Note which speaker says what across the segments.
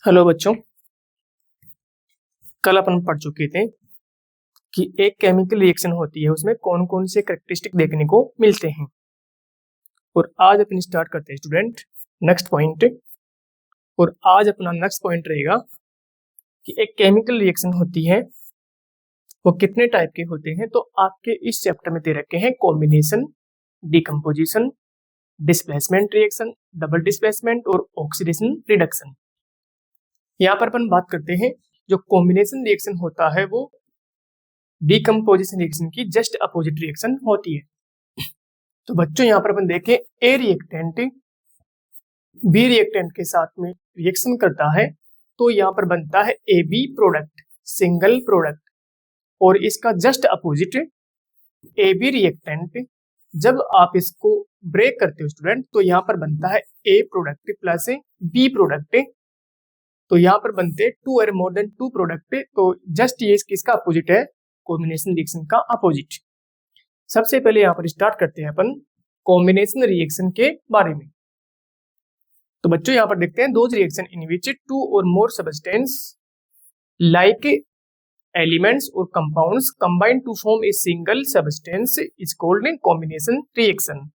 Speaker 1: Hello बच्चों, कल अपन पढ़ चुके थे कि एक केमिकल रिएक्शन होती है, उसमें कौन कौन से कैरेक्टरिस्टिक देखने को मिलते हैं। और आज अपन स्टार्ट करते हैं स्टूडेंट नेक्स्ट पॉइंट। और आज अपना नेक्स्ट पॉइंट रहेगा कि एक केमिकल रिएक्शन होती है वो कितने टाइप के होते हैं। तो आपके इस चैप्टर में दे रखे हैं combination, decomposition, displacement reaction, double displacement और ऑक्सीडेशन रिडक्शन। यहाँ पर अपन बात करते हैं जो कॉम्बिनेशन रिएक्शन होता है वो डिकम्पोजिशन रिएक्शन की जस्ट अपोजिट रिएक्शन होती है। तो बच्चों यहाँ पर अपन देखें ए रिएक्टेंट बी रिएक्टेंट के साथ में रिएक्शन करता है तो यहाँ पर बनता है A B product, single product. और इसका just opposite A B reactant जब आप इसको ब्रेक करते हो स्टूडेंट तो यहाँ पर बनता है ए प्रोडक्ट प्लस बी प्रोडक्ट। तो यहाँ पर बनते हैं टू और मोर देन टू प्रोडक्ट। तो जस्ट ये किसका अपोजिट है, कॉम्बिनेशन रिएक्शन का अपोजिट। सबसे पहले यहाँ पर स्टार्ट करते हैं अपन कॉम्बिनेशन रिएक्शन के बारे में। तो बच्चों यहाँ पर देखते हैं those reaction in which two और मोर सब्सटेंस लाइक एलिमेंट्स और compounds combine to form a single substance is called in combination reaction.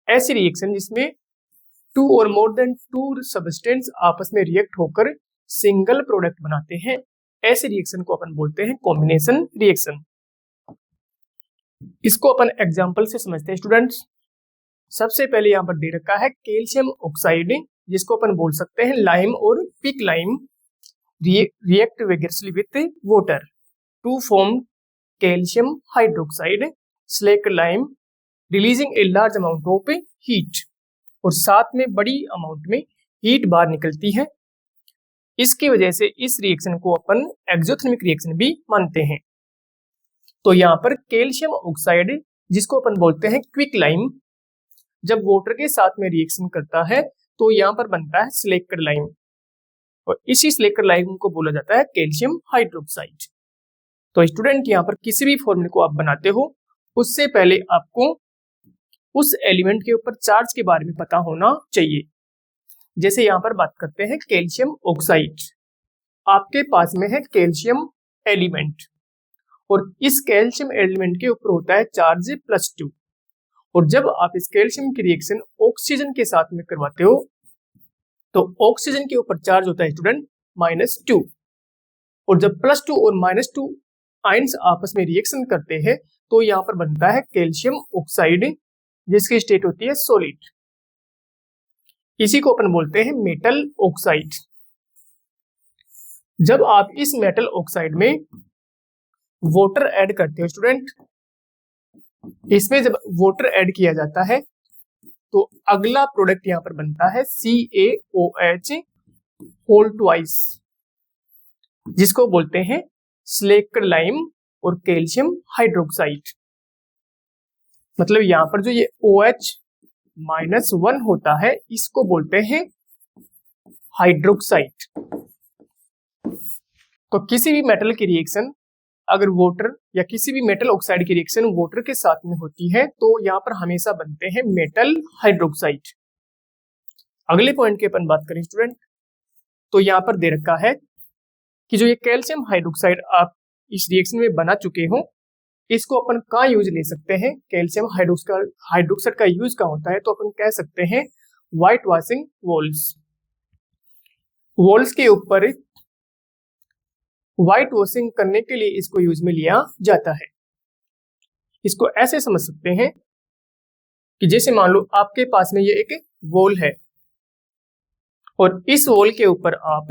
Speaker 1: ऐसी रिएक्शन जिसमें टू और मोर देन टू सब्सटेंस आपस में रिएक्ट होकर सिंगल प्रोडक्ट बनाते हैं, ऐसे रिएक्शन को अपन बोलते हैं कॉम्बिनेशन रिएक्शन। इसको अपन एग्जांपल से समझते हैं स्टूडेंट्स। सबसे पहले यहाँ पर दे रखा है कैल्शियम ऑक्साइड, जिसको अपन बोल सकते हैं लाइम और quick lime react vigorously with water to form calcium hydroxide slake lime releasing a large amount of heat. और साथ में बड़ी अमाउंट में हीट बाहर निकलती है। इसकी वजह से इस रिएक्शन को अपन एक्सोथर्मिक रिएक्शन भी मानते हैं। तो यहाँ पर कैल्शियम ऑक्साइड जिसको अपन बोलते हैं क्विक लाइम जब वाटर के साथ में रिएक्शन करता है तो यहाँ पर बनता है स्लेकर लाइम। और इसी स्लेकर लाइम को बोला जाता है कैल्शियम हाइड्रोक्साइड। तो स्टूडेंट यहाँ पर किसी भी फॉर्मूले को आप बनाते हो उससे पहले आपको उस एलिमेंट के ऊपर चार्ज के बारे में पता होना चाहिए। जैसे यहाँ पर बात करते हैं कैल्शियम ऑक्साइड, आपके पास में है कैल्शियम एलिमेंट और इस कैल्शियम एलिमेंट के ऊपर होता है चार्ज +2। और जब आप इस कैल्शियम की रिएक्शन ऑक्सीजन के साथ में करवाते हो तो ऑक्सीजन के ऊपर चार्ज होता है स्टूडेंट -2। और जब +2 और -2 आयंस आपस में रिएक्शन करते हैं तो यहाँ पर बनता है कैल्शियम ऑक्साइड जिसकी स्टेट होती है सॉलिड। इसी को अपन बोलते हैं मेटल ऑक्साइड। जब आप इस मेटल ऑक्साइड में वाटर ऐड करते हो स्टूडेंट, इसमें जब वाटर ऐड किया जाता है तो अगला प्रोडक्ट यहां पर बनता है CaOH होल ट्वाइस, जिसको बोलते हैं स्लेकर लाइम और कैल्शियम हाइड्रोक्साइड। मतलब यहां पर जो ये OH-1 होता है इसको बोलते हैं हाइड्रोक्साइड। तो किसी भी मेटल की रिएक्शन अगर वाटर या किसी भी मेटल ऑक्साइड की रिएक्शन वाटर के साथ में होती है तो यहाँ पर हमेशा बनते हैं मेटल हाइड्रोक्साइड। अगले पॉइंट की अपन बात करें स्टूडेंट तो यहाँ पर दे रखा है कि जो ये कैल्शियम हाइड्रोक्साइड आप इस रिएक्शन में बना चुके हो इसको अपन कहाँ यूज ले सकते हैं। कैल्शियम हाइड्रोक्साइड का यूज कहाँ होता है तो अपन कह सकते हैं व्हाइट वॉशिंग वॉल्स के ऊपर व्हाइट वॉशिंग करने के लिए इसको यूज में लिया जाता है। इसको ऐसे समझ सकते हैं कि जैसे मान लो आपके पास में ये एक वॉल है और इस वॉल के ऊपर आप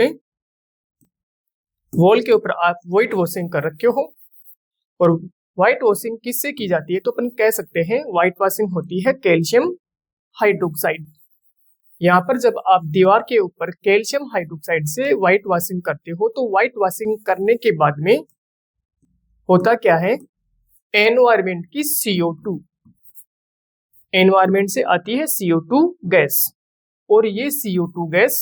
Speaker 1: व्हाइट वॉशिंग कर रखे हो। और व्हाइट वॉशिंग किससे की जाती है तो अपन कह सकते हैं व्हाइट वॉशिंग होती है कैल्शियम हाइड्रोक्साइड। यहाँ पर जब आप दीवार के ऊपर कैल्शियम हाइड्रोक्साइड से व्हाइट वॉशिंग करते हो तो व्हाइट वॉशिंग करने के बाद में होता क्या है, एनवायरमेंट की CO2 एनवायरमेंट से आती है CO2 गैस और ये CO2 गैस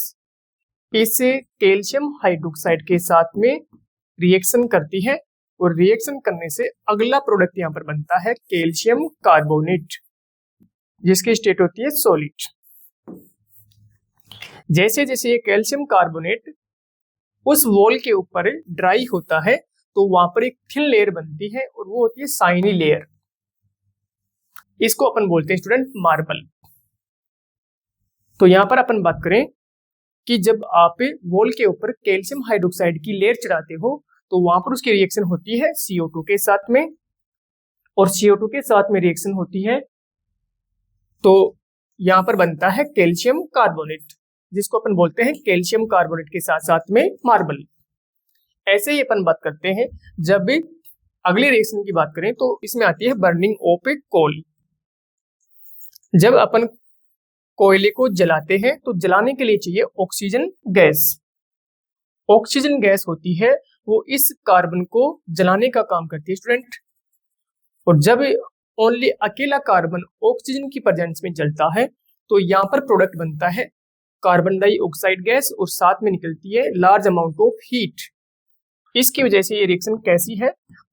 Speaker 1: इस कैल्शियम हाइड्रोक्साइड के साथ में रिएक्शन करती है और रिएक्शन करने से अगला प्रोडक्ट यहाँ पर बनता है कैल्शियम कार्बोनेट जिसकी स्टेट होती है सॉलिड। जैसे जैसे ये कैल्शियम कार्बोनेट उस वॉल के ऊपर ड्राई होता है तो वहां पर एक थिन लेयर बनती है और वो होती है शाइनी लेयर। इसको अपन बोलते हैं स्टूडेंट मार्बल। तो यहां पर अपन बात करें कि जब आप वॉल के ऊपर कैल्शियम हाइड्रोक्साइड की लेयर चढ़ाते हो तो वहां पर उसकी रिएक्शन होती है CO2 के साथ में, और CO2 के साथ में रिएक्शन होती है तो यहां पर बनता है कैल्शियम कार्बोनेट, जिसको अपन बोलते हैं कैल्शियम कार्बोनेट के साथ साथ में मार्बल। ऐसे ही अपन बात करते हैं जब अगले रिएक्शन की बात करें तो इसमें आती है बर्निंग ऑफ ए कोल। जब अपन कोयले को जलाते हैं तो जलाने के लिए चाहिए ऑक्सीजन गैस। ऑक्सीजन गैस होती है वो इस कार्बन को जलाने का काम करती है स्टूडेंट। और जब ओनली अकेला कार्बन ऑक्सीजन की प्रेजेंस में जलता है तो यहाँ पर प्रोडक्ट बनता है कार्बन डाइऑक्साइड गैस और साथ में निकलती है लार्ज अमाउंट ऑफ हीट। इसकी वजह से ये रिएक्शन कैसी है,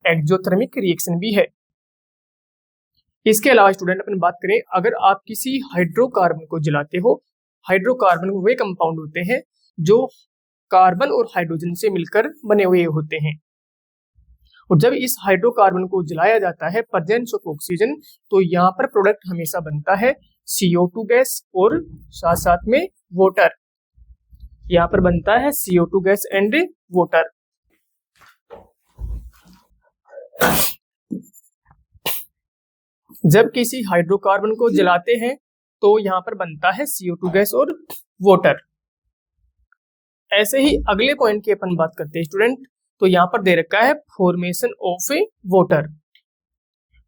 Speaker 1: एक्सोथर्मिक रिएक्शन भी है। इसके अलावा स्टूडेंट अपन बात करें, अगर आप किसी हाइड्रोकार्बन को जलाते हो, हाइड्रोकार्बन वे कंपाउंड होते हैं जो कार्बन और हाइड्रोजन से मिलकर बने हुए होते हैं, और जब इस हाइड्रोकार्बन को जलाया जाता है प्रेजेंस ऑफ ऑक्सीजन तो यहाँ पर प्रोडक्ट हमेशा बनता है CO2 गैस और साथ साथ में वाटर। यहाँ पर बनता है CO2 गैस एंड वाटर। जब किसी हाइड्रोकार्बन को जलाते हैं तो यहाँ पर बनता है CO2 गैस और वाटर। ऐसे ही अगले पॉइंट की अपन बात करते हैं स्टूडेंट, तो यहाँ पर दे रखा है formation of a water.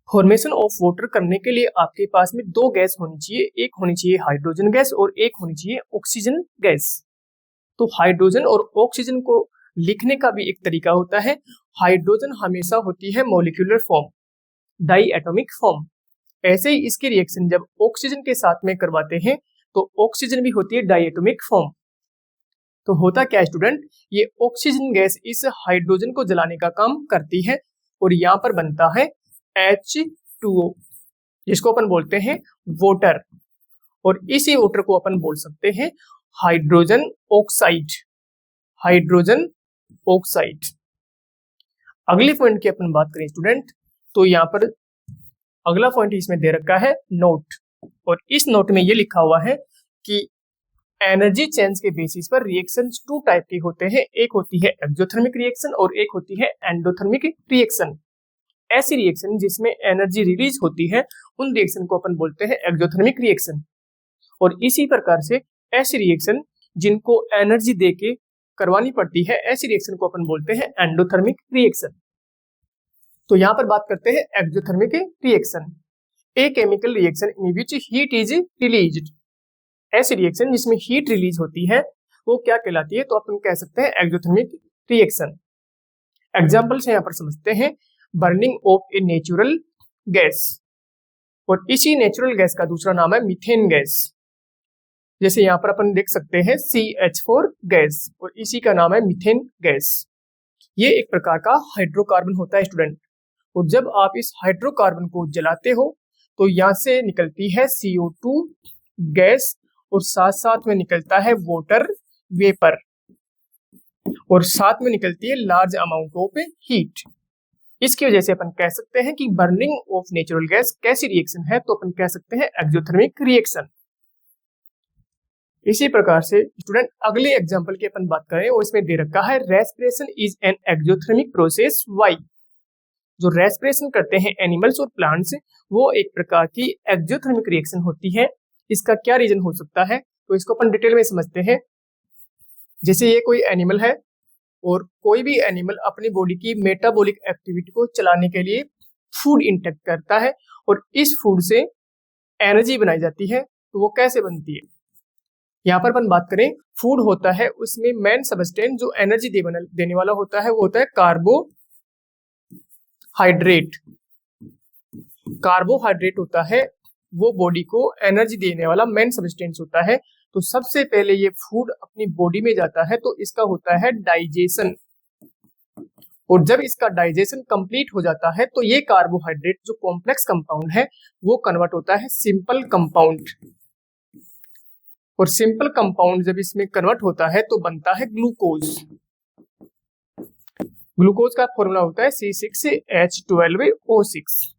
Speaker 1: Formation of water करने के लिए आपके पास में दो गैस होनी चाहिए, एक होनी चाहिए हाइड्रोजन गैस और एक होनी चाहिए ऑक्सीजन गैस। तो हाइड्रोजन और ऑक्सीजन को लिखने का भी एक तरीका होता है। हाइड्रोजन हमेशा होती है molecular form, diatomic form. ऐसे ही इसकी रिएक्शन जब ऑक्सीजन के साथ में करवाते हैं तो ऑक्सीजन भी होती है डाई एटॉमिक फॉर्म। तो होता क्या है स्टूडेंट, ये ऑक्सीजन गैस इस हाइड्रोजन को जलाने का काम करती है और यहाँ पर बनता है H2O, जिसको अपन बोलते हैं वाटर। और इसी वाटर को अपन बोल सकते हैं हाइड्रोजन ऑक्साइड। Hydrogen oxide. अगले पॉइंट की अपन बात करें स्टूडेंट, तो यहाँ पर अगला पॉइंट इसमें दे रखा है नोट, और इस नोट में ये लिखा हुआ है कि एनर्जी चेंज के बेसिस पर रिएक्शंस टू टाइप के होते हैं। एक होती है एक्सोथर्मिक रिएक्शन और एक होती है एंडोथर्मिक रिएक्शन। ऐसी रिएक्शन जिसमें एनर्जी रिलीज होती है उन रिएक्शन को अपन बोलते हैं एक्सोथर्मिक रिएक्शन, और इसी प्रकार से ऐसी रिएक्शन जिनको एनर्जी देके करवानी पड़ती है ऐसी रिएक्शन को अपन बोलते हैं एंडोथर्मिक रिएक्शन। तो यहाँ पर बात करते हैं exothermic reaction. A chemical reaction in which heat is released. ऐसी रिएक्शन जिसमें हीट रिलीज होती है वो क्या कहलाती है, तो अपन कह सकते हैं एक्सोथर्मिक रिएक्शन। एग्जांपल्स यहाँ पर समझते हैं, burning of a natural gas, और इसी नेचुरल गैस का दूसरा नाम है मीथेन गैस। जैसे यहाँ पर अपन देख सकते हैं CH4 गैस, और इसी का नाम है मीथेन गैस। ये एक प्रकार का हाइड्रोकार्बन होता है स्टूडेंट, और जब आप इस हाइड्रोकार्बन को जलाते हो तो यहाँ से निकलती है CO2 गैस और साथ साथ में निकलता है वाटर वेपर, और साथ में निकलती है लार्ज अमाउंट ऑफ हीट। इसकी वजह से अपन कह सकते हैं कि बर्निंग ऑफ नेचुरल गैस कैसी रिएक्शन है, तो अपन कह सकते हैं एक्सोथर्मिक रिएक्शन। इसी प्रकार से स्टूडेंट अगले एग्जांपल की अपन बात करें, और इसमें दे रखा है respiration is an exothermic process why. जो रेस्पिरेशन करते हैं एनिमल्स और प्लांट्स, वो एक प्रकार की एक्सोथर्मिक रिएक्शन होती है। इसका क्या रीजन हो सकता है, तो इसको अपन डिटेल में समझते हैं। जैसे ये कोई एनिमल है और कोई भी एनिमल अपनी बॉडी की मेटाबॉलिक एक्टिविटी को चलाने के लिए फूड इंटेक करता है, और इस फूड से एनर्जी बनाई जाती है। तो वो कैसे बनती है, यहाँ पर अपन बात करें, फूड होता है उसमें मेन सबस्टेंस जो एनर्जी देने वाला होता है वो होता है कार्बोहाइड्रेट। कार्बोहाइड्रेट होता है वो बॉडी को एनर्जी देने वाला मेन सबस्टेंस होता है। तो सबसे पहले ये फूड अपनी बॉडी में जाता है तो इसका होता है डाइजेशन, और जब इसका डाइजेशन कंप्लीट हो जाता है तो ये कार्बोहाइड्रेट जो कॉम्प्लेक्स कंपाउंड है वो कन्वर्ट होता है सिंपल कंपाउंड, और सिंपल कंपाउंड जब इसमें कन्वर्ट होता है तो बनता है ग्लूकोज। ग्लूकोज का फॉर्मूला होता है C6H12O6।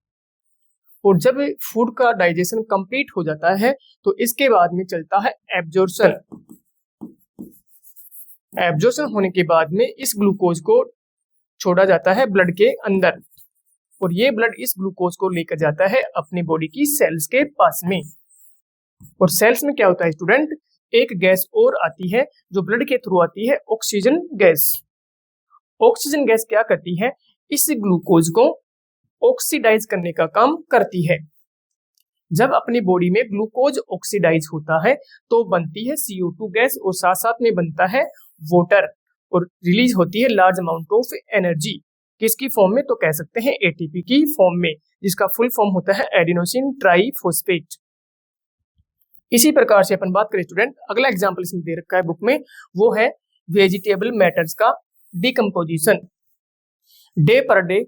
Speaker 1: और जब फूड का डाइजेशन कंप्लीट हो जाता है तो इसके बाद में चलता है एब्जॉर्प्शन। एब्जॉर्प्शन होने के बाद में इस ग्लूकोज को छोड़ा जाता है ब्लड के अंदर, और ये ब्लड इस ग्लूकोज को लेकर जाता है अपनी बॉडी की सेल्स के पास में। और सेल्स में क्या होता है स्टूडेंट, एक गैस और आती है जो ब्लड के थ्रू आती है, ऑक्सीजन गैस। ऑक्सीजन गैस क्या करती है, इस ग्लूकोज को ऑक्सीडाइज करने का काम करती है। जब अपनी बॉडी में ग्लूकोज ऑक्सीडाइज होता है तो बनती है CO2 गैस, और साथ साथ में बनता है वाटर, और रिलीज होती है लार्ज अमाउंट ऑफ एनर्जी। किसकी फॉर्म में, तो कह सकते हैं ATP की फॉर्म में, जिसका फुल फॉर्म होता है एडिनोसिन ट्राइफॉस्फेट। इसी प्रकार से अपन बात करें स्टूडेंट, अगला एग्जांपल इसमें दे रखा है बुक में, वो है वेजिटेबल मैटर्स का डिकम्पोजिशन। डे पर डे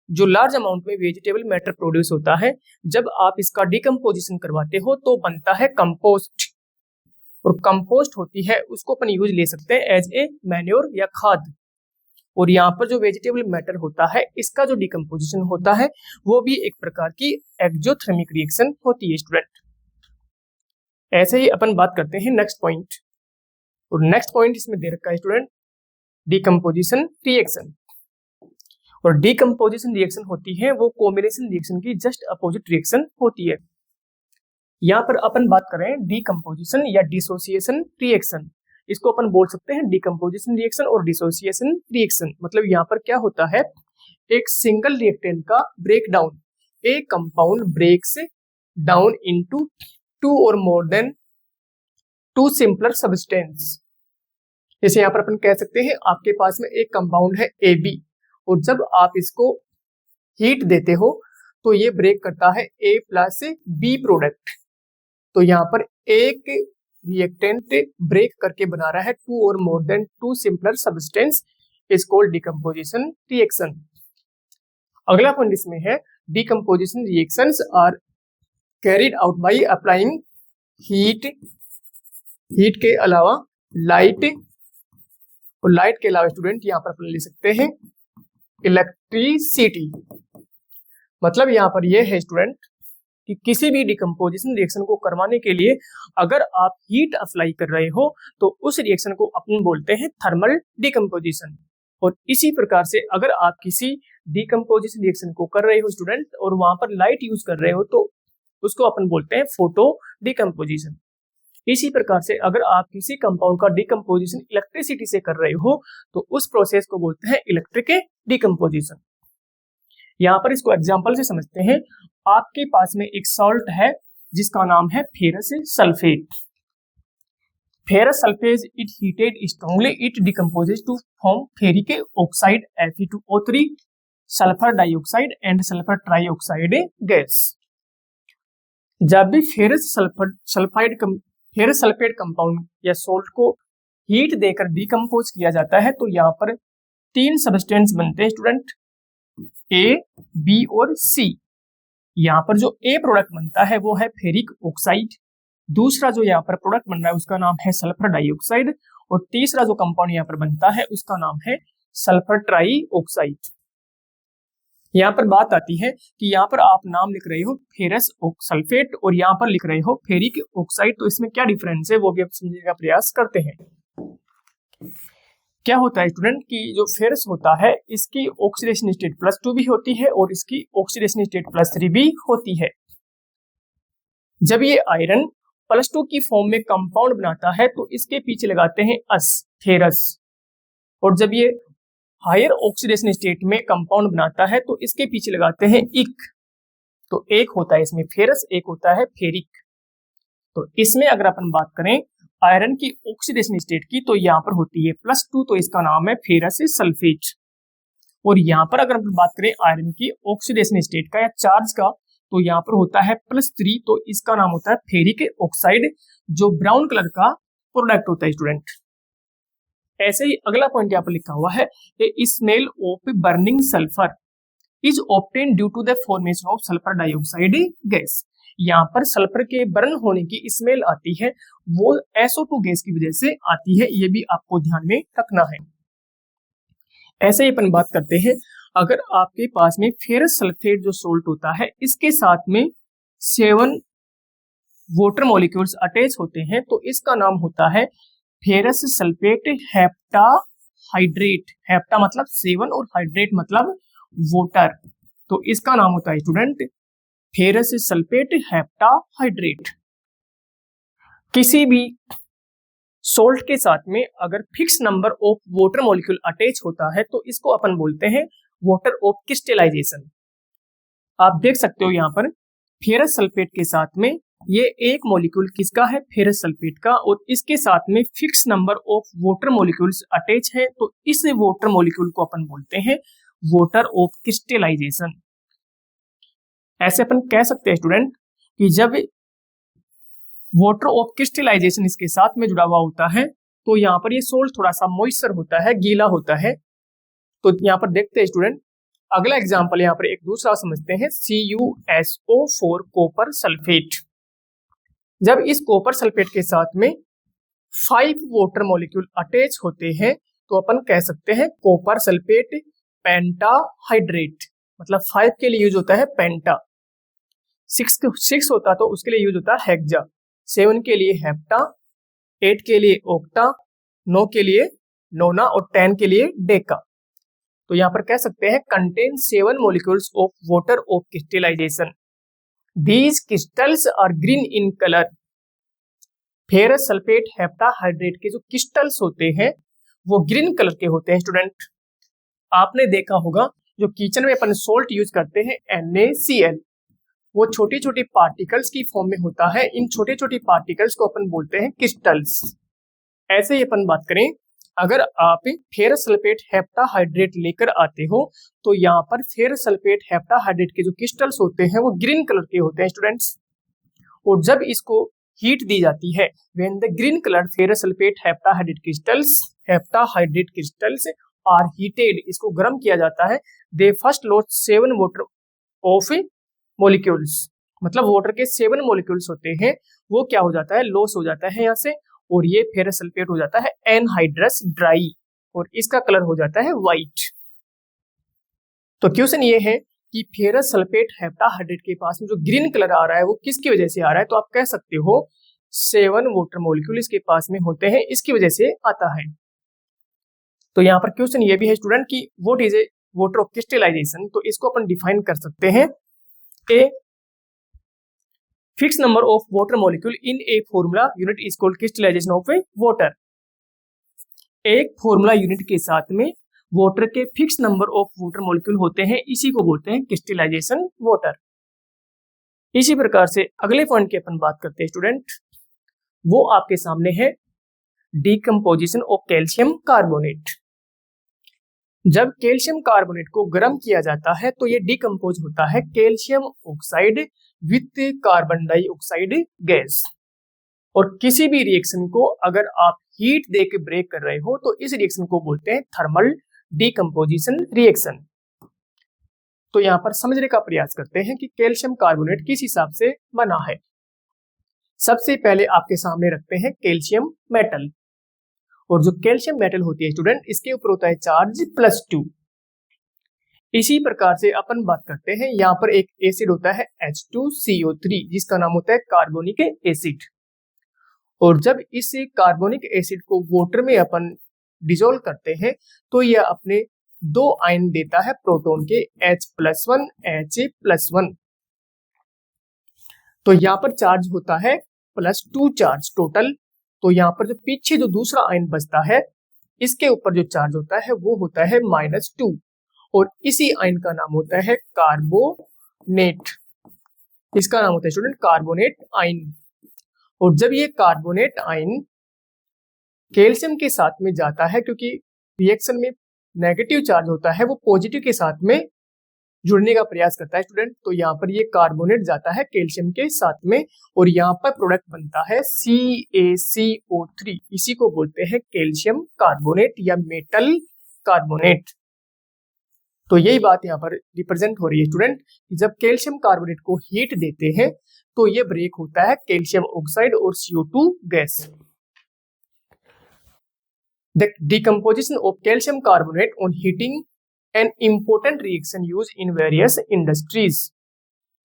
Speaker 1: जो लार्ज अमाउंट में वेजिटेबल मैटर प्रोड्यूस होता है, जब आप इसका डिकम्पोजिशन करवाते हो तो बनता है कंपोस्ट। और कंपोस्ट होती है उसको अपन यूज ले सकते हैं एज ए मैन्योर या खाद। और यहाँ पर जो वेजिटेबल मैटर होता है इसका जो डिकम्पोजिशन होता है वो भी एक प्रकार की एक्सोथर्मिक रिएक्शन होती है स्टूडेंट। ऐसे ही अपन बात करते हैं नेक्स्ट पॉइंट, और नेक्स्ट पॉइंट इसमें दे रखा है स्टूडेंट डिकम्पोजिशन रिएक्शन। और डिकम्पोजिशन रिएक्शन होती है वो कॉम्बिनेशन रिएक्शन की जस्ट अपोजिट रिएक्शन होती है। यहाँ पर अपन बात करें डिकम्पोजिशन या डिसोसिएशन रिएक्शन, इसको अपन बोल सकते हैं डिकम्पोजिशन रिएक्शन और डिसोसिएशन रिएक्शन। मतलब यहाँ पर क्या होता है, एक सिंगल रिएक्टेंट का break down, a compound breaks down into 2 और मोर देन 2 सिंपलर सब्सटेंस। जैसे यहाँ पर अपन कह सकते हैं आपके पास में एक कंपाउंड है AB, और जब आप इसको हीट देते हो तो ये ब्रेक करता है A प्लस B प्रोडक्ट। तो यहाँ पर एक रिएक्टेंट ब्रेक करके बना रहा है 2 और more than 2 simpler substance, is called decomposition reaction. अगला पॉइंट इसमें है decomposition reactions are carried out by applying heat. Heat के अलावा लाइट, और लाइट के अलावा स्टूडेंट यहाँ पर अपन ले सकते हैं इलेक्ट्रिसिटी। मतलब यहाँ पर यह है स्टूडेंट कि किसी भी डिकम्पोजिशन रिएक्शन को करवाने के लिए अगर आप हीट अप्लाई कर रहे हो तो उस रिएक्शन को अपन बोलते हैं थर्मल डिकम्पोजिशन। और इसी प्रकार से अगर आप किसी डिकम्पोजिशन रिएक्शन को कर रहे हो स्टूडेंट और वहां पर लाइट यूज कर रहे हो तो उसको अपन बोलते हैं फोटो डिकम्पोजिशन। इसी प्रकार से अगर आप किसी कंपाउंड का डिकम्पोजिशन इलेक्ट्रिसिटी से कर रहे हो तो उस प्रोसेस को बोलते हैं इलेक्ट्रिक डिकम्पोजिशन। यहाँ पर इसको एग्जांपल से समझते हैं। आपके पास में एक सॉल्ट है जिसका नाम है ferrous sulphate. Ferrous sulphate it heated strongly it decomposes to form ferric oxide Fe2O3, sulphur dioxide and sulphur trioxide gas. जब भी फेरस सल्फेट कंपाउंड या सोल्ट को हीट देकर डिकम्पोज किया जाता है तो यहाँ पर 3 सब्सटेंस बनते हैं स्टूडेंट, A, B और C। यहाँ पर जो A प्रोडक्ट बनता है वो है फेरिक ऑक्साइड, दूसरा जो यहाँ पर प्रोडक्ट बन रहा है उसका नाम है सल्फर डाइऑक्साइड, और तीसरा जो कंपाउंड यहाँ पर बनता है उसका नाम है सल्फर ट्राइऑक्साइड। यहाँ पर बात आती है कि यहाँ पर आप नाम लिख रहे हो फेरस सल्फेट और यहाँ पर लिख रहे हो फेरिक ऑक्साइड, तो इसमें क्या डिफरेंस है वो भी आप समझने का प्रयास करते हैं। क्या होता है स्टूडेंट कि जो फेरस होता है इसकी ऑक्सीडेशन स्टेट +2 भी होती है और इसकी ऑक्सीडेशन स्टेट +3 भी होती है। जब ये आयरन +2 की फॉर्म में कंपाउंड बनाता है तो इसके पीछे लगाते हैं अस, फेरस, और जब ये हायर ऑक्सीडेशन स्टेट में कंपाउंड बनाता है तो इसके पीछे लगाते हैं इक। तो एक होता है इसमें फेरस, एक होता है फेरिक। तो इसमें अगर अपन बात करें आयरन की ऑक्सीडेशन स्टेट की तो यहाँ पर होती है +2, तो इसका नाम है फेरस सल्फेट। और यहाँ पर अगर हम बात करें आयरन की ऑक्सीडेशन स्टेट का या चार्ज का तो यहाँ पर होता है +3, तो इसका नाम होता है फेरिक ऑक्साइड, जो ब्राउन कलर का प्रोडक्ट होता है स्टूडेंट। ऐसे ही अगला पॉइंट यहाँ पर लिखा हुआ है smell of burning sulphur is obtained due to the formation of sulphur dioxide gas. यहाँ पर सल्फर के बर्न होने की स्मेल आती है वो SO2 गैस की वजह से आती है, ये भी आपको ध्यान में रखना है। ऐसे ही अपन बात करते हैं, अगर आपके पास में फेरस सल्फेट जो सोल्ट होता है इसके साथ में 7 वाटर मॉलिक्यूल्स अटैच होते हैं तो इसका नाम होता है फेरस सल्फेट हेप्टाहाइड्रेट। हेप्टा मतलब 7 और हाइड्रेट मतलब वाटर, तो इसका नाम होता है स्टूडेंट फेरस सल्फेट हेप्टाहाइड्रेट। किसी भी सोल्ट के साथ में अगर fix number of water molecule attach होता है तो इसको अपन बोलते हैं वाटर ऑफ क्रिस्टलाइजेशन। आप देख सकते हो यहाँ पर फेरस सल्फेट के साथ में ये एक मॉलिक्यूल किसका है, फेरस सल्फेट का, और इसके साथ में fix number of water molecules attach है तो इस वाटर मॉलिक्यूल को अपन बोलते हैं वाटर ऑफ क्रिस्टलाइजेशन। ऐसे अपन कह सकते हैं स्टूडेंट कि जब वाटर ऑफ क्रिस्टलाइजेशन इसके साथ में जुड़ा हुआ होता है तो यहाँ पर ये सोल्ट थोड़ा सा मॉइस्चर होता है, गीला होता है। तो यहाँ पर देखते हैं स्टूडेंट, अगला एग्जांपल यहाँ पर एक दूसरा समझते हैं, CuSO4 कॉपर सल्फेट। जब इस कॉपर सल्फेट के साथ में 5 वाटर मॉलिक्यूल अटैच होते हैं तो अपन कह सकते हैं कॉपर सल्फेट पेंटाहाइड्रेट। मतलब 5 के लिए यूज होता है पेंटा, 6 होता तो उसके लिए यूज होता है हेक्सा, 7 के लिए हेप्टा, 8 के लिए ओक्टा, 9 के लिए नोना और 10 के लिए डेका। तो यहां पर कह सकते हैं contain 7 molecules of water of crystallization. These crystals are green in colour. Ferrous sulphate heptahydrate के जो क्रिस्टल्स होते हैं वो ग्रीन कलर के होते हैं स्टूडेंट। आपने देखा होगा जो किचन में अपन सोल्ट यूज करते हैं NaCl, वो छोटी छोटी पार्टिकल्स की फॉर्म में होता है। इन छोटे छोटे पार्टिकल्स को अपन बोलते हैं क्रिस्टल्स। ऐसे ही अपन बात करें, अगर आप फेरस सल्फेट हेप्टाहाइड्रेट लेकर आते हो तो यहाँ पर फेरस सल्फेट हेप्टाहाइड्रेट के जो क्रिस्टल्स होते हैं वो ग्रीन कलर के होते हैं स्टूडेंट्स। और जब इसको हीट दी जाती है, when the green colour ferrous sulphate heptahydrate crystals are heated, इसको गर्म किया जाता है, they first lose 7 water of molecules. मतलब वाटर के 7 मॉलिक्यूल्स होते हैं वो क्या हो जाता है, लॉस हो जाता है यहाँ से, और ये फेरस सल्फेट हो जाता है एनहाइड्रस ड्राई और इसका कलर हो जाता है व्हाइट। तो क्वेश्चन ये है कि फेरस सल्फेट हेप्टाहाइड्रेट के पास में जो ग्रीन कलर आ रहा है वो किसकी वजह से आ रहा है, तो आप कह सकते हो 7 वाटर मॉलिक्यूल इसके पास में होते हैं, इसकी वजह से आता है। तो यहाँ पर क्वेश्चन ये भी है स्टूडेंट कि what is a water of crystallization, तो इसको अपन डिफाइन कर सकते हैं, a fix number of water molecule in a formula unit is called crystallization of a water. एक फॉर्मूला यूनिट के साथ में वाटर के fix number of water molecule होते हैं, इसी को बोलते हैं क्रिस्टलाइजेशन वाटर। इसी प्रकार से अगले पॉइंट की अपन बात करते हैं स्टूडेंट, वो आपके सामने है डीकम्पोजिशन ऑफ कैल्शियम कार्बोनेट। जब कैल्शियम कार्बोनेट को गर्म किया जाता है तो ये डिकम्पोज होता है calcium oxide with carbon dioxide gas. और किसी भी रिएक्शन को अगर आप हीट देके ब्रेक कर रहे हो तो इस रिएक्शन को बोलते हैं थर्मल डिकम्पोजिशन रिएक्शन। तो यहाँ पर समझने का प्रयास करते हैं कि कैल्शियम कार्बोनेट किस हिसाब से बना है। सबसे पहले आपके सामने रखते हैं कैल्शियम मेटल, और जो कैल्शियम मेटल होती है स्टूडेंट इसके ऊपर होता है चार्ज +2। इसी प्रकार से अपन बात करते हैं, यहाँ पर एक एसिड होता है H2CO3 जिसका नाम होता है कार्बोनिक एसिड। और जब इस कार्बोनिक एसिड को वाटर में अपन डिसॉल्व करते हैं तो यह अपने 2 आयन देता है प्रोटॉन के H+1 Ha+1। तो यहाँ पर चार्ज होता है +2 चार्ज टोटल। तो यहाँ पर जो पीछे जो दूसरा आयन बचता है इसके ऊपर जो चार्ज होता है वो होता है -2, और इसी आयन का नाम होता है कार्बोनेट। इसका नाम होता है स्टूडेंट कार्बोनेट आयन। और जब ये कार्बोनेट आयन कैल्शियम के साथ में जाता है, क्योंकि रिएक्शन में नेगेटिव चार्ज होता है, वो पॉजिटिव के साथ में जुड़ने का प्रयास करता है स्टूडेंट। तो यहाँ पर ये कार्बोनेट जाता है कैल्शियम के साथ में और यहाँ पर प्रोडक्ट बनता है CaCO3। इसी को बोलते हैं कैल्शियम कार्बोनेट या मेटल कार्बोनेट। तो यही बात यहाँ पर रिप्रेजेंट हो रही है स्टूडेंट कि जब कैल्शियम कार्बोनेट को हीट देते हैं तो ये ब्रेक होता है कैल्शियम ऑक्साइड और CO2 gas. The decomposition of calcium carbonate on heating an important reaction use in various industries.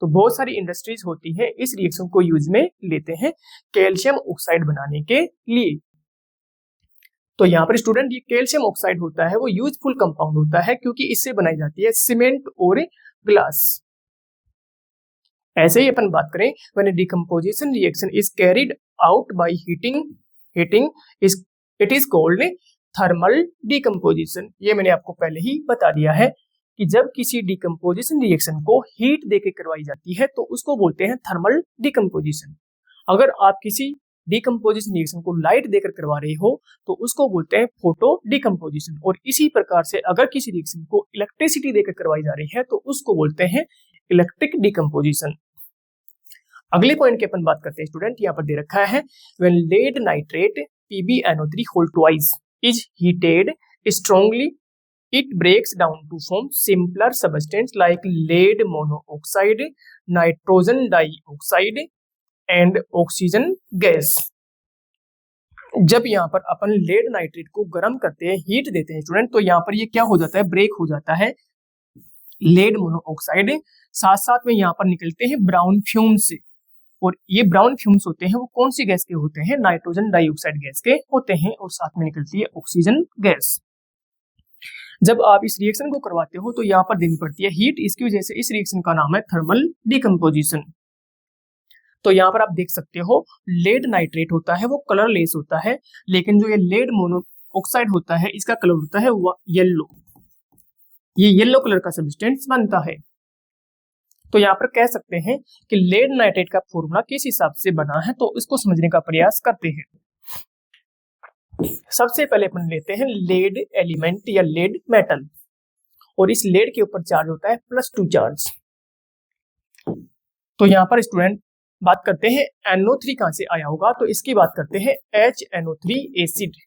Speaker 1: तो बहुत सारी इंडस्ट्रीज होती है इस रिएक्शन को यूज में लेते हैं कैल्शियम ऑक्साइड बनाने के लिए। तो यहाँ पर स्टूडेंट ये कैल्शियम ऑक्साइड होता है वो यूजफुल कंपाउंड होता है क्योंकि इससे बनाई जाती है सीमेंट और ग्लास। ऐसे ही अपन बात करें when a decomposition reaction is carried out by heating it is called thermal decomposition. ये मैंने आपको पहले ही बता दिया है कि जब किसी डिकम्पोजिशन रिएक्शन को हीट देके करवाई जाती है तो उसको बोलते हैं थर्मल डिकम्पोजिशन। अगर आप किसी डिकम्पोजिशन रिएक्शन को लाइट देकर करवा रहे हो तो उसको बोलते हैं फोटो डिकम्पोजिशन। और इसी प्रकार से अगर किसी रिएक्शन को इलेक्ट्रिसिटी देकर करवाई जा रही है तो उसको बोलते हैं इलेक्ट्रिक डिकम्पोजिशन। अगले पॉइंट की अपन बात करते हैं स्टूडेंट, यहाँ पर दे रखा है when lead nitrate PbNO3 whole twice is heated strongly it breaks down to form simpler substance like lead monoxide, nitrogen dioxide and oxygen gas। जब यहाँ पर अपन लेड नाइट्रेट को गर्म करते हैं हीट देते हैं स्टूडेंट तो यहाँ पर ये क्या हो जाता है ब्रेक हो जाता है लेड मोनोऑक्साइड, साथ साथ में यहाँ पर निकलते हैं ब्राउन फ्यूम्स। और ये ब्राउन फ्यूम्स होते हैं वो कौन सी गैस के होते हैं नाइट्रोजन डाइऑक्साइड गैस के होते हैं और साथ में निकलती है ऑक्सीजन गैस। जब आप इस रिएक्शन को करवाते हो तो यहाँ पर देनी पड़ती है हीट, इसकी वजह से इस रिएक्शन का नाम है थर्मल डिकम्पोजिशन। तो यहाँ पर आप देख सकते हो लेड नाइट्रेट होता है वो कलरलेस होता है, लेकिन जो ये लेड मोनोऑक्साइड होता है इसका कलर होता है येलो, ये येलो कलर का सब्सटेंस बनता है। तो यहाँ पर कह सकते हैं कि लेड नाइट्रेट का फॉर्मूला किस हिसाब से बना है तो इसको समझने का प्रयास करते हैं। सबसे पहले अपन लेते हैं लेड एलिमेंट या लेड मेटल, और इस लेड के ऊपर चार्ज होता है +2 चार्ज। तो यहाँ पर स्टूडेंट बात करते हैं NO3 कहां से आया होगा, तो इसकी बात करते हैं HNO3 एसिड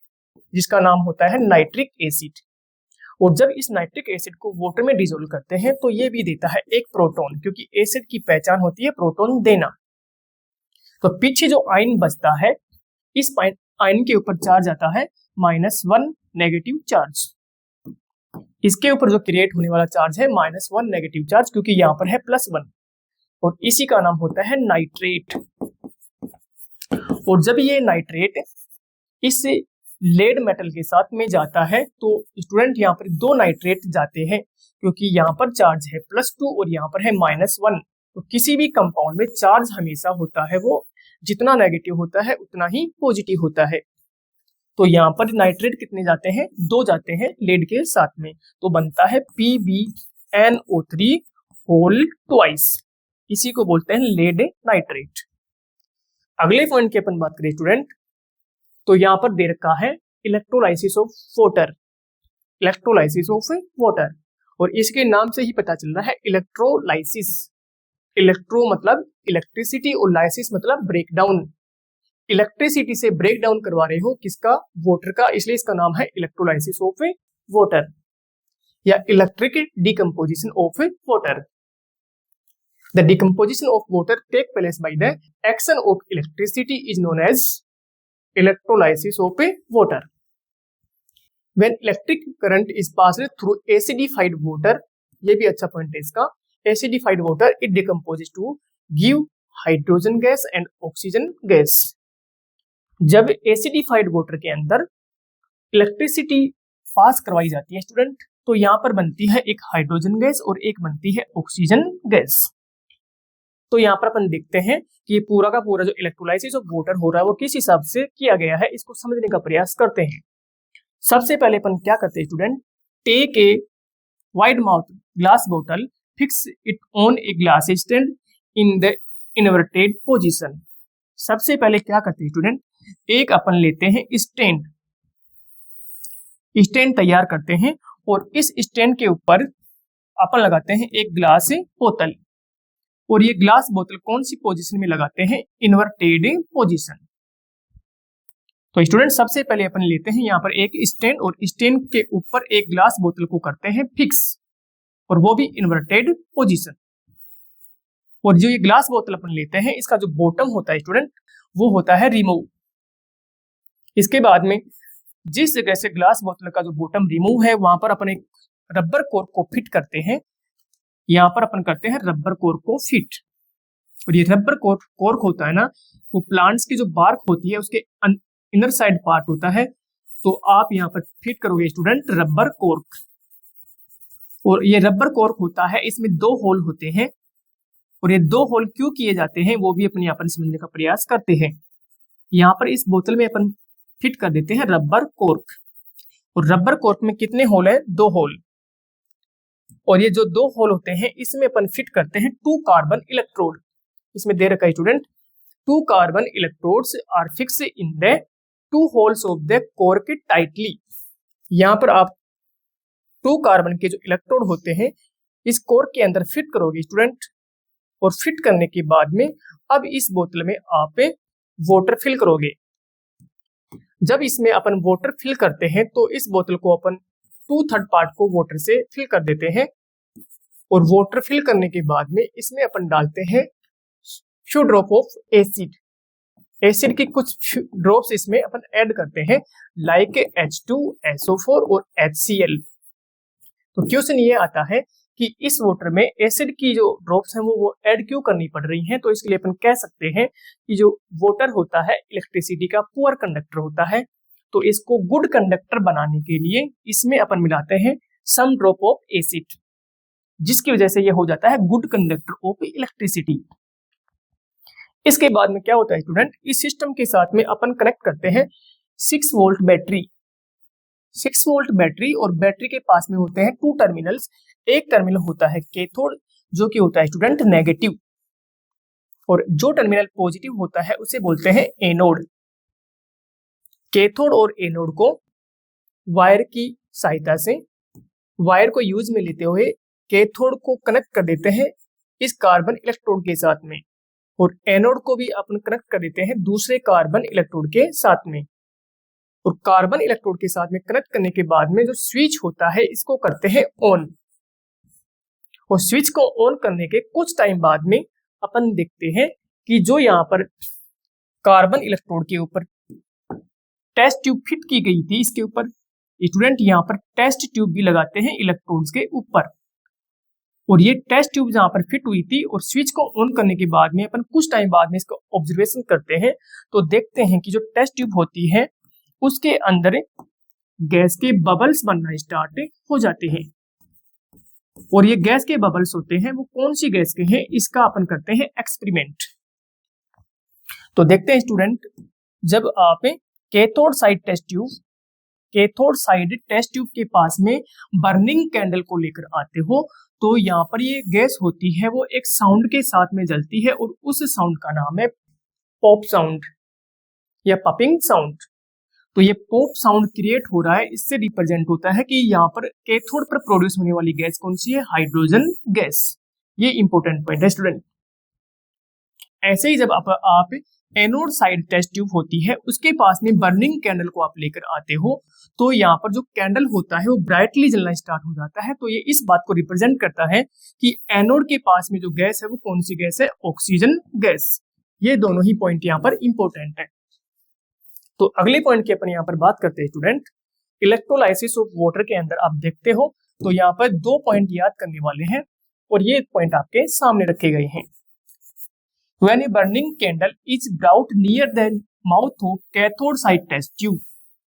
Speaker 1: जिसका नाम होता है नाइट्रिक एसिड। और जब इस नाइट्रिक एसिड को वाटर में डिसोल्व करते हैं तो ये भी देता है एक प्रोटॉन, क्योंकि एसिड की पहचान होती है प्रोटॉन देना। तो पीछे जो आयन बचता है इस आयन के ऊपर चार्ज आता है -1 नेगेटिव चार्ज। इसके ऊपर जो क्रिएट होने वाला चार्ज है -1 नेगेटिव चार्ज, क्योंकि यहाँ पर है +1 और इसी का नाम होता है नाइट्रेट। और जब ये नाइट्रेट इस लेड मेटल के साथ में जाता है तो स्टूडेंट यहाँ पर 2 नाइट्रेट जाते हैं, क्योंकि यहाँ पर चार्ज है +2 और यहाँ पर है -1। तो किसी भी कंपाउंड में चार्ज हमेशा होता है वो जितना नेगेटिव होता है उतना ही पॉजिटिव होता है। तो यहाँ पर नाइट्रेट कितने जाते हैं 2 जाते हैं लेड के साथ में, तो बनता है PbNO3 होल ट्वाइस, इसी को बोलते हैं लेड नाइट्रेट। अगले पॉइंट की अपन बात करें स्टूडेंट, तो यहाँ पर दे रखा है electrolysis of water, electrolysis of water. और इसके नाम से ही पता चल रहा है इलेक्ट्रोलाइसिस, इलेक्ट्रो मतलब इलेक्ट्रिसिटी और लाइसिस मतलब ब्रेकडाउन। इलेक्ट्रिसिटी से ब्रेक डाउन करवा रहे हो किसका वाटर का, इसलिए इसका नाम है इलेक्ट्रोलाइसिस ऑफ वाटर या electric decomposition of water. The decomposition of water take place by the action of electricity is known as electrolysis of water. When electric current is passed through acidified water, ये भी अच्छा point है इसका, acidified water it decomposes to give hydrogen gas and oxygen gas। जब acidified water के अंदर electricity pass करवाई जाती है स्टूडेंट तो यहाँ पर बनती है एक हाइड्रोजन गैस और एक बनती है ऑक्सीजन गैस। तो यहाँ पर अपन देखते हैं कि ये पूरा का पूरा जो इलेक्ट्रोलाइसिस ऑफ वाटर हो रहा है वो किस हिसाब से किया गया है, इसको समझने का प्रयास करते हैं। सबसे पहले अपन क्या करते हैं student, take a wide mouth glass बोतल, fix it on a glass stand in the inverted position. सबसे पहले क्या करते हैं स्टूडेंट, एक अपन लेते हैं स्टैंड, स्टैंड तैयार करते हैं और इस स्टैंड के ऊपर अपन लगाते हैं एक ग्लास बोतल, और ये ग्लास बोतल कौन सी पोजीशन में लगाते हैं, इन्वर्टेड पोजीशन। तो स्टूडेंट सबसे पहले अपन लेते हैं यहाँ पर एक स्टैंड और स्टैंड के ऊपर एक ग्लास बोतल को करते हैं फिक्स, और वो भी इन्वर्टेड पोजीशन। और जो ये ग्लास बोतल अपन लेते हैं इसका जो बॉटम होता है स्टूडेंट वो होता है रिमूव। इसके बाद में जिस जगह से ग्लास बोतल का जो बॉटम रिमूव है वहां पर अपन एक रबर कोर्क को फिट करते हैं। यहाँ पर अपन करते हैं रबर कोर्क को फिट। और ये रबर कोर्क होता है ना, वो प्लांट्स की जो बार्क होती है उसके इनर साइड पार्ट होता है। तो आप यहाँ पर फिट करोगे स्टूडेंट रबर कोर्क। और ये रबर कोर्क होता है, इसमें 2 होल होते हैं। और ये 2 होल क्यों किए जाते हैं वो भी अपन यहाँ पर समझने का प्रयास करते हैं। यहाँ पर इस बोतल में अपन फिट कर देते हैं रबर कोर्क। और रबर कोर्क में कितने होल है? 2 होल। और ये जो 2 होल होते हैं इसमें अपन फिट करते हैं 2 कार्बन इलेक्ट्रोड। इसमें दे रखा है student 2 carbon electrodes are fix in the 2 holes of the cork tightly. यहाँ पर आप 2 कार्बन के जो इलेक्ट्रोड होते हैं इस कोर्क के अंदर फिट करोगे स्टूडेंट। और फिट करने के बाद में अब इस बोतल में आप वाटर फिल करोगे। जब इसमें अपन वाटर फिल करते हैं तो इस बोतल को अपन 2/3 पार्ट को वाटर से फिल कर देते हैं। और वाटर फिल करने के बाद में इसमें अपन डालते हैं few drop of acid. Acid की कुछ ड्रॉप्स इसमें अपन ऐड करते हैं लाइक H2SO4 और HCl। तो क्वेश्चन ये आता है कि इस वाटर में एसिड की जो ड्रॉप्स हैं वो ऐड क्यों करनी पड़ रही हैं। तो इसके लिए अपन कह सकते हैं कि जो वाटर होता है इलेक्ट्रिसिटी का पुअर कंडक्टर होता है। तो इसको गुड कंडक्टर बनाने के लिए इसमें अपन मिलाते हैं सम ड्रॉप ऑफ एसिड, जिसकी वजह से ये हो जाता है गुड कंडक्टर ऑफ इलेक्ट्रिसिटी। इसके बाद में क्या होता है स्टूडेंट, इस सिस्टम के साथ में अपन कनेक्ट करते हैं 6 वोल्ट बैटरी। 6 वोल्ट बैटरी, और बैटरी के पास में होते हैं 2 टर्मिनल्स। एक टर्मिनल होता है कैथोड जो कि होता है स्टूडेंट नेगेटिव, और जो टर्मिनल पॉजिटिव होता है उसे बोलते हैं एनोड। कैथोड और एनोड को वायर की सहायता से, वायर को यूज में लेते हुए कैथोड को कनेक्ट कर देते हैं इस कार्बन इलेक्ट्रोड के साथ में, और एनोड को भी अपन कनेक्ट कर देते हैं दूसरे कार्बन इलेक्ट्रोड के साथ में। और कार्बन इलेक्ट्रोड के साथ में कनेक्ट करने के बाद में जो स्विच होता है इसको करते हैं ऑन। और स्विच को ऑन करने के कुछ टाइम बाद में अपन देखते हैं कि जो यहाँ पर कार्बन इलेक्ट्रोड के ऊपर टेस्ट ट्यूब फिट की गई थी, इसके ऊपर स्टूडेंट यहाँ पर टेस्ट ट्यूब भी लगाते हैं इलेक्ट्रोड्स के ऊपर। और ये टेस्ट ट्यूब जहां पर फिट हुई थी और स्विच को ऑन करने के बाद में अपन कुछ टाइम बाद में इसका ऑब्जर्वेशन करते हैं तो देखते हैं कि जो टेस्ट ट्यूब होती है उसके अंदर गैस के बबल्स बनना स्टार्ट हो जाते हैं। और ये गैस के बबल्स होते हैं वो कौन सी गैस के हैं, इसका अपन करते हैं एक्सपेरिमेंट। तो देखते हैं स्टूडेंट, जब आप कैथोड साइड टेस्ट ट्यूब के पास में बर्निंग कैंडल को लेकर आते हो तो यहाँ पर ये गैस होती है वो एक साउंड के साथ में जलती है, और उस साउंड का नाम है पॉप साउंड या पपिंग साउंड। तो ये पॉप साउंड क्रिएट हो रहा है, इससे रिप्रेजेंट होता है कि यहाँ पर कैथोड पर प्रोड्यूस होने वाली गैस कौन सी है, हाइड्रोजन गैस। ये इंपॉर्टेंट पॉइंट है स्टूडेंट। ऐसे ही जब आप एनोड साइड टेस्ट ट्यूब होती है उसके पास में बर्निंग कैंडल को आप लेकर आते हो तो यहाँ पर जो कैंडल होता है वो ब्राइटली जलना स्टार्ट हो जाता है। तो ये इस बात को रिप्रेजेंट करता है कि एनोड के पास में जो गैस है वो कौन सी गैस है, ऑक्सीजन गैस। ये दोनों ही पॉइंट यहाँ पर इंपॉर्टेंट है। तो अगले पॉइंट की अपन यहाँ पर बात करते हैं स्टूडेंट, इलेक्ट्रोलाइसिस ऑफ वाटर के अंदर आप देखते हो तो यहाँ पर 2 पॉइंट याद करने वाले हैं और ये पॉइंट आपके सामने रखे गए हैं। When a burning candle is brought near the mouth of cathode side test tube,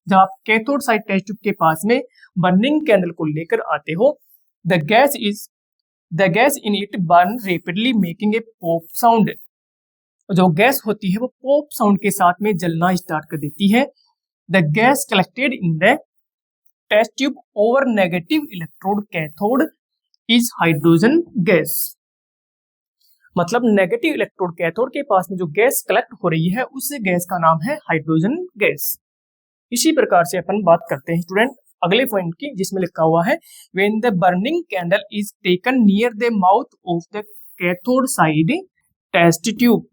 Speaker 1: जब आप कैथोड साइड टेस्ट ट्यूब के पास में बर्निंग कैंडल को लेकर आते हो, the gas in it burn rapidly making a pop sound। जो गैस होती है वो पॉप साउंड के साथ में जलना स्टार्ट कर देती है। The gas collected in the test tube over negative electrode cathode is hydrogen gas। मतलब नेगेटिव इलेक्ट्रोड कैथोड के पास में जो गैस कलेक्ट हो रही है उस गैस का नाम है हाइड्रोजन गैस। इसी प्रकार से अपन बात करते हैं स्टूडेंट अगले पॉइंट की, जिसमें लिखा हुआ है when the burning candle is taken near the mouth of the cathode side test tube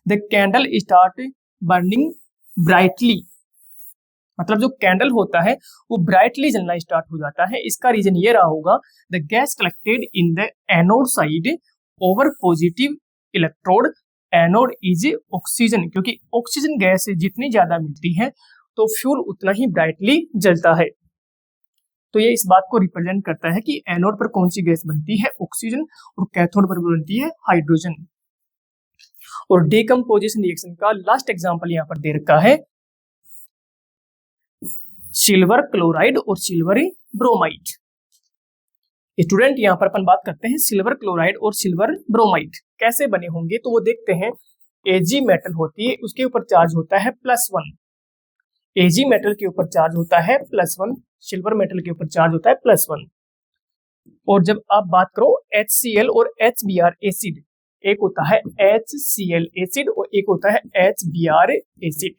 Speaker 1: the candle start burning brightly. मतलब जो कैंडल होता है वो ब्राइटली जलना स्टार्ट हो जाता है। इसका रीजन ये रहा होगा the gas collected in the anode side over positive electrode anode is oxygen, क्योंकि ऑक्सीजन गैस जितनी ज्यादा मिलती है तो फ्यूल उतना ही ब्राइटली जलता है। तो ये इस बात को रिप्रेजेंट करता है कि एनोड पर कौन सी गैस बनती है, ऑक्सीजन, और कैथोड पर बनती है हाइड्रोजन। और डीकम्पोजिशन रिएक्शन का लास्ट एग्जांपल यहाँ पर दे रखा है सिल्वर क्लोराइड और सिल्वर ब्रोमाइड। स्टूडेंट यहाँ पर अपन बात करते हैं सिल्वर क्लोराइड और सिल्वर ब्रोमाइड कैसे बने होंगे, तो वो देखते हैं। एजी मेटल होती है, उसके ऊपर चार्ज होता है +1। एजी मेटल के ऊपर चार्ज होता है +1, सिल्वर मेटल के ऊपर चार्ज होता है +1। और जब आप बात करो HCl और HBr एसिड, एक होता है HCl एसिड और एक होता है HBr एसिड।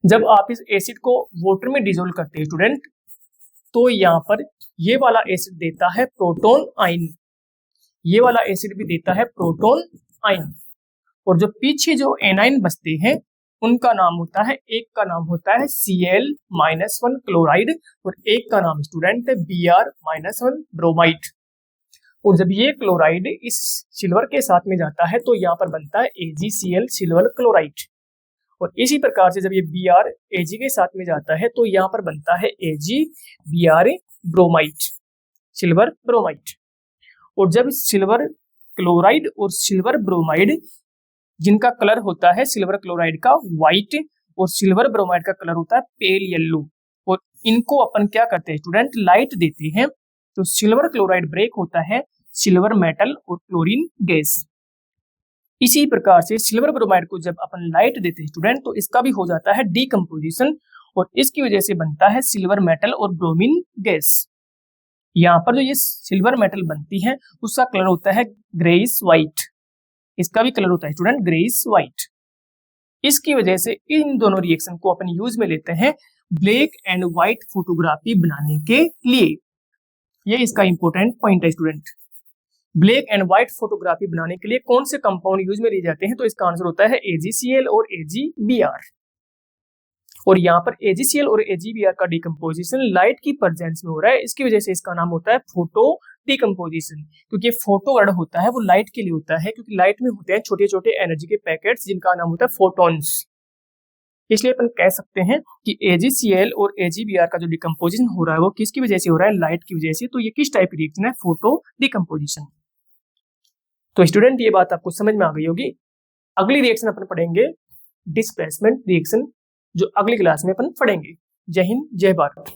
Speaker 1: जब आप इस एसिड को वाटर में डिसोल्व करते हैं स्टूडेंट, तो यहाँ पर ये वाला एसिड देता है प्रोटॉन आयन, ये वाला एसिड भी देता है प्रोटॉन आयन। और जो पीछे जो एनाइन बचते हैं उनका नाम होता है, एक का नाम होता है Cl-1 क्लोराइड और एक का नाम स्टूडेंट है Br-1 ब्रोमाइड। और जब ये क्लोराइड इस सिल्वर के साथ में जाता है तो यहाँ पर बनता है AgCl सिल्वर क्लोराइड। और इसी प्रकार से जब ये Br Ag के साथ में जाता है तो यहाँ पर बनता है AgBr ब्रोमाइड, सिल्वर ब्रोमाइड। और जब सिल्वर क्लोराइड और सिल्वर ब्रोमाइड, जिनका कलर होता है सिल्वर क्लोराइड का व्हाइट और सिल्वर ब्रोमाइड का कलर होता है पेल येलो, और इनको अपन क्या करते हैं स्टूडेंट, लाइट देते हैं, तो सिल्वर क्लोराइड ब्रेक होता है सिल्वर मेटल और क्लोरीन गैस। इसी प्रकार से सिल्वर ब्रोमाइड को जब अपन लाइट देते हैं स्टूडेंट, तो इसका भी हो जाता है डीकम्पोजिशन और इसकी वजह से बनता है सिल्वर मेटल और ब्रोमीन गैस। यहाँ पर जो ये सिल्वर मेटल बनती है उसका कलर होता है ग्रेइश व्हाइट, इसका भी कलर होता है स्टूडेंट ग्रेइश व्हाइट। इसकी वजह से इन दोनों रिएक्शन को अपन यूज में लेते हैं ब्लैक एंड व्हाइट फोटोग्राफी बनाने के लिए। ये इसका इंपॉर्टेंट पॉइंट है student. Black and white photography बनाने के लिए कौन से कंपाउंड यूज में लिए जाते हैं, तो इसका आंसर होता है AgCl और AgBr। और यहाँ पर AgCl और AgBr का डिकम्पोजिशन लाइट की प्रेजेंस में हो रहा है, इसकी वजह से इसका नाम होता है फोटो डिकम्पोजिशन। क्योंकि फोटो वर्ड होता है वो लाइट के लिए होता है, क्योंकि लाइट में होते हैं छोटे छोटे एनर्जी के पैकेट्स जिनका नाम होता है फोटॉन्स। इसलिए अपन कह सकते हैं कि AgCl और AgBr का जो डिकम्पोजिशन हो रहा है वो किसकी वजह से हो रहा है, लाइट की वजह से। तो ये किस टाइप की रिएक्शन है, फोटो डिकम्पोजिशन। तो स्टूडेंट ये बात आपको समझ में आ गई होगी। अगली रिएक्शन अपन पढ़ेंगे डिस्प्लेसमेंट रिएक्शन, जो अगली क्लास में अपन पढ़ेंगे। जय हिंद, जय भारत।